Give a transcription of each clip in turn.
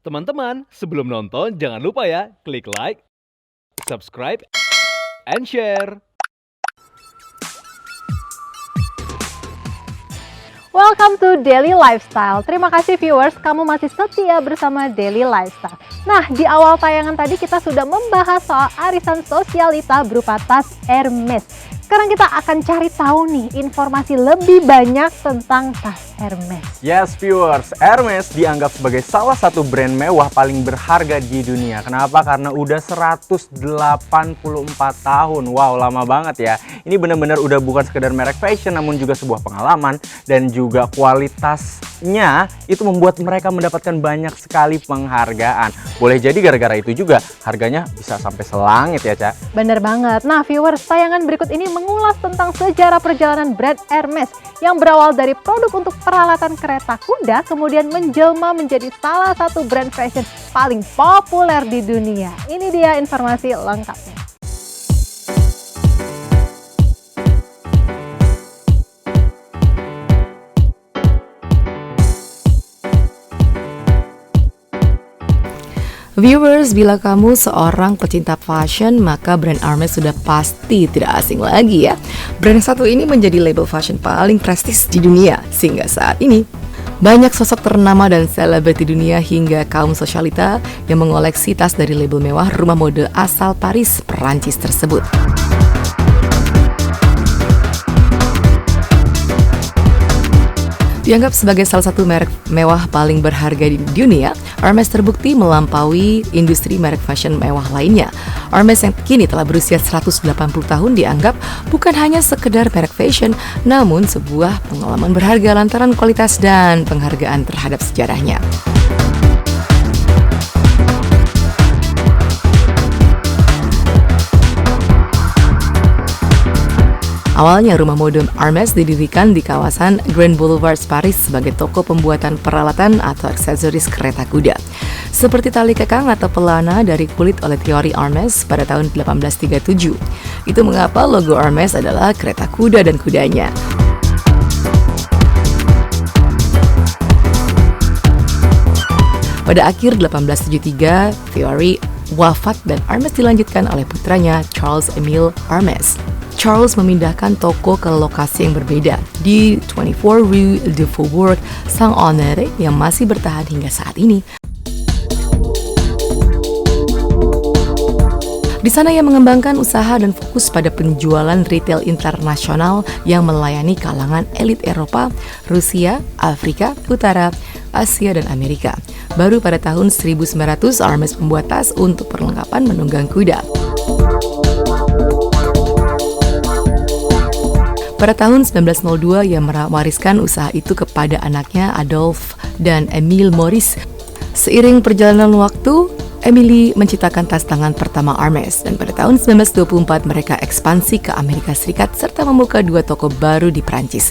Teman-teman, sebelum nonton jangan lupa ya, klik like, subscribe, and share. Welcome to Daily Lifestyle. Terima kasih viewers, kamu masih setia bersama Daily Lifestyle. Nah, di awal tayangan tadi kita sudah membahas soal arisan sosialita berupa tas Hermes. Sekarang kita akan cari tahu nih informasi lebih banyak tentang tas Hermes. Yes viewers, Hermes dianggap sebagai salah satu brand mewah paling berharga di dunia. Kenapa? Karena udah 184 tahun. Wow, lama banget ya. Ini benar-benar udah bukan sekedar merek fashion, namun juga sebuah pengalaman dan juga kualitasnya itu membuat mereka mendapatkan banyak sekali penghargaan. Boleh jadi gara-gara itu juga harganya bisa sampai selangit ya, Cak. Bener banget. Nah viewers, tayangan berikut ini mengulas tentang sejarah perjalanan brand Hermes yang berawal dari produk untuk peralatan kereta kuda, kemudian menjelma menjadi salah satu brand fashion paling populer di dunia. Ini dia informasi lengkapnya. Viewers, bila kamu seorang pecinta fashion, maka brand Hermes sudah pasti tidak asing lagi ya. Brand satu ini menjadi label fashion paling prestis di dunia sehingga saat ini. Banyak sosok ternama dan selebriti dunia hingga kaum sosialita yang mengoleksi tas dari label mewah rumah mode asal Paris, Perancis tersebut. Dianggap sebagai salah satu merek mewah paling berharga di dunia, Hermes terbukti melampaui industri merek fashion mewah lainnya. Hermes yang kini telah berusia 180 tahun dianggap bukan hanya sekedar merek fashion, namun sebuah pengalaman berharga lantaran kualitas dan penghargaan terhadap sejarahnya. Awalnya rumah mode Hermes didirikan di kawasan Grand Boulevard Paris sebagai toko pembuatan peralatan atau aksesoris kereta kuda. Seperti tali kekang atau pelana dari kulit oleh teori Hermes pada tahun 1837. Itu mengapa logo Hermes adalah kereta kuda dan kudanya. Pada akhir 1873, Theory wafat dan Hermes dilanjutkan oleh putranya Charles Emile Hermes. Charles memindahkan toko ke lokasi yang berbeda di 24 Rue de Faubourg Saint-Honoré yang masih bertahan hingga saat ini. Di sana ia mengembangkan usaha dan fokus pada penjualan retail internasional yang melayani kalangan elit Eropa, Rusia, Afrika Utara, Asia, dan Amerika. Baru pada tahun 1900 Hermes membuat tas untuk perlengkapan menunggang kuda. Pada tahun 1902 ia mewariskan usaha itu kepada anaknya Adolphe dan Emile Maurice. Seiring perjalanan waktu, Emily menciptakan tas tangan pertama Hermes dan pada tahun 1924 mereka ekspansi ke Amerika Serikat serta membuka 2 toko baru di Prancis.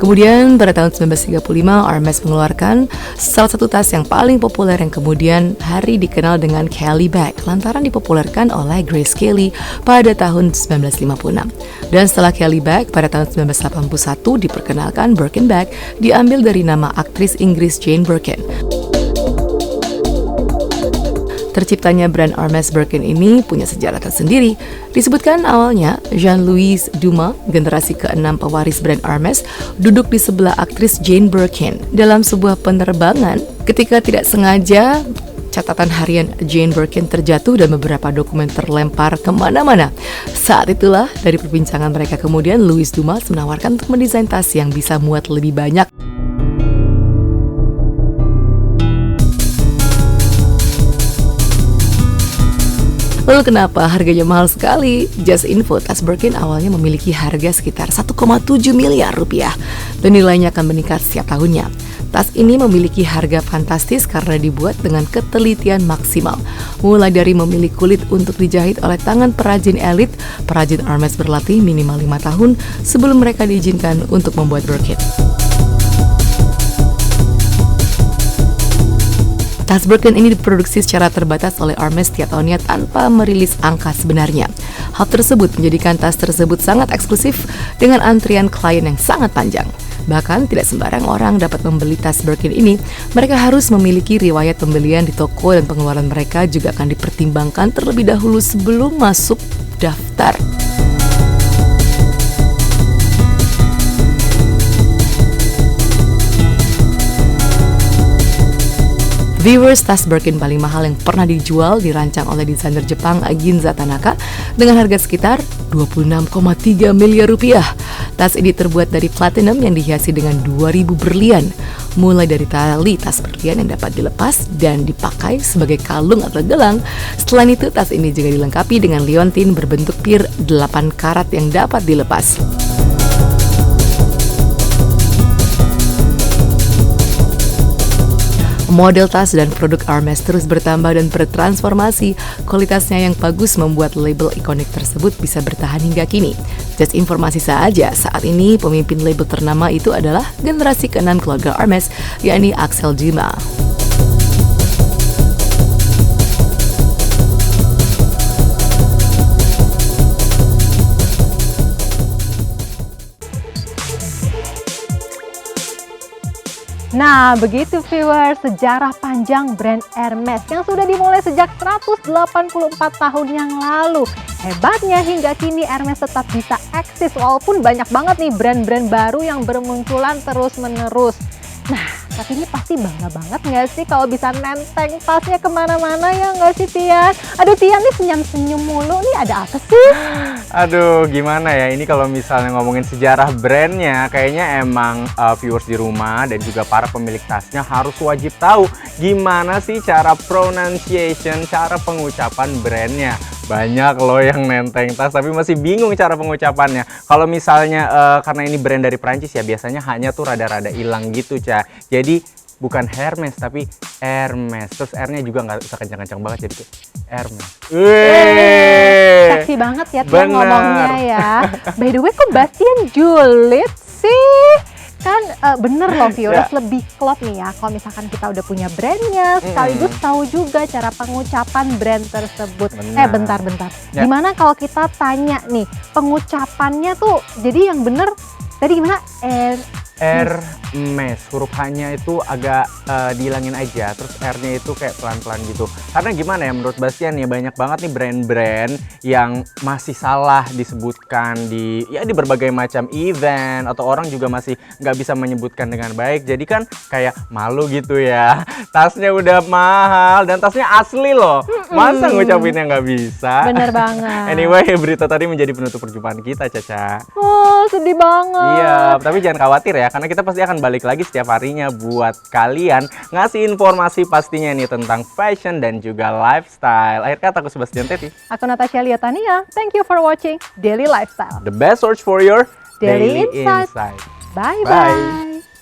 Kemudian pada tahun 1935 Hermes mengeluarkan salah satu tas yang paling populer yang kemudian hari dikenal dengan Kelly Bag lantaran dipopulerkan oleh Grace Kelly pada tahun 1956. Dan setelah Kelly Bag pada tahun 1981 diperkenalkan Birkin Bag diambil dari nama aktris Inggris Jane Birkin. Terciptanya brand Hermes Birkin ini punya sejarah tersendiri. Disebutkan awalnya Jean-Louis Dumas, generasi ke-6 pewaris brand Hermes, duduk di sebelah aktris Jane Birkin dalam sebuah penerbangan. Ketika tidak sengaja, catatan harian Jane Birkin terjatuh dan beberapa dokumen terlempar kemana-mana. Saat itulah dari perbincangan mereka kemudian Louis Dumas menawarkan untuk mendesain tas yang bisa muat lebih banyak. Lalu kenapa harganya mahal sekali? Just info, tas Birkin awalnya memiliki harga sekitar 1,7 miliar rupiah dan nilainya akan meningkat setiap tahunnya. Tas ini memiliki harga fantastis karena dibuat dengan ketelitian maksimal. Mulai dari memilih kulit untuk dijahit oleh tangan perajin elit, perajin Hermes berlatih minimal 5 tahun sebelum mereka diizinkan untuk membuat Birkin. Tas Birkin ini diproduksi secara terbatas oleh Hermes setiap tahunnya tanpa merilis angka sebenarnya. Hal tersebut menjadikan tas tersebut sangat eksklusif dengan antrian klien yang sangat panjang. Bahkan tidak sembarang orang dapat membeli tas Birkin ini. Mereka harus memiliki riwayat pembelian di toko dan pengeluaran mereka juga akan dipertimbangkan terlebih dahulu sebelum masuk daftar. Viewers, tas Birkin paling mahal yang pernah dijual dirancang oleh desainer Jepang Ginza Tanaka dengan harga sekitar 26,3 miliar rupiah. Tas ini terbuat dari platinum yang dihiasi dengan 2000 berlian. Mulai dari tali tas berlian yang dapat dilepas dan dipakai sebagai kalung atau gelang. Selain itu, tas ini juga dilengkapi dengan liontin berbentuk pir 8 karat yang dapat dilepas. Model tas dan produk Hermes terus bertambah dan bertransformasi. Kualitasnya yang bagus membuat label ikonik tersebut bisa bertahan hingga kini. Just informasi saja, saat ini pemimpin label ternama itu adalah generasi ke-6 keluarga Hermes, yakni Axel Dumas. Nah, begitu viewers, sejarah panjang brand Hermes yang sudah dimulai sejak 184 tahun yang lalu. Hebatnya hingga kini Hermes tetap bisa eksis walaupun banyak banget nih brand-brand baru yang bermunculan terus-menerus. Nah, tapi ini pasti bangga banget nggak sih kalau bisa nenteng tasnya kemana-mana, ya nggak sih Tian? Aduh Tian nih senyum-senyum mulu nih, ada apa sih? Aduh, gimana ya, ini kalau misalnya ngomongin sejarah brandnya, kayaknya emang viewers di rumah dan juga para pemilik tasnya harus wajib tahu gimana sih cara pronunciation, cara pengucapan brandnya. Banyak loh yang nenteng tas tapi masih bingung cara pengucapannya. Kalau misalnya karena ini brand dari Prancis ya, biasanya hanya tuh rada-rada hilang gitu, Ca. Jadi bukan Hermes tapi Hermes. Terus R-nya juga nggak usah kencang-kencang banget, jadi kayak Hermes. Seksi banget ya Tian ngomongnya ya. By the way, kok Bastian julid sih? Kan bener loh viewers, lebih klop nih ya kalau misalkan kita udah punya brandnya, sekaligus tahu juga cara pengucapan brand tersebut. Bentar. Gimana kalau kita tanya nih, pengucapannya tuh jadi yang bener tadi gimana? Hermes, huruf H-nya itu agak dihilangin aja, terus R-nya itu kayak pelan-pelan gitu. Karena gimana ya, menurut Bastian ya, banyak banget nih brand-brand yang masih salah disebutkan di berbagai macam event, atau orang juga masih nggak bisa menyebutkan dengan baik. Jadi kan kayak malu gitu ya. Tasnya udah mahal dan tasnya asli loh. Masa ngucapinnya nggak bisa? Bener banget. Anyway, berita tadi menjadi penutup perjumpaan kita, Caca. Oh, sedih banget. Iya, tapi jangan khawatir ya, karena kita pasti akan balik lagi setiap harinya buat kalian ngasih informasi pastinya nih tentang fashion dan juga lifestyle. Akhir kata, aku Sebastian Teti. Aku Natasha Liotania. Thank you for watching Daily Lifestyle. The best search for your Daily Insight. Insight. Bye-bye.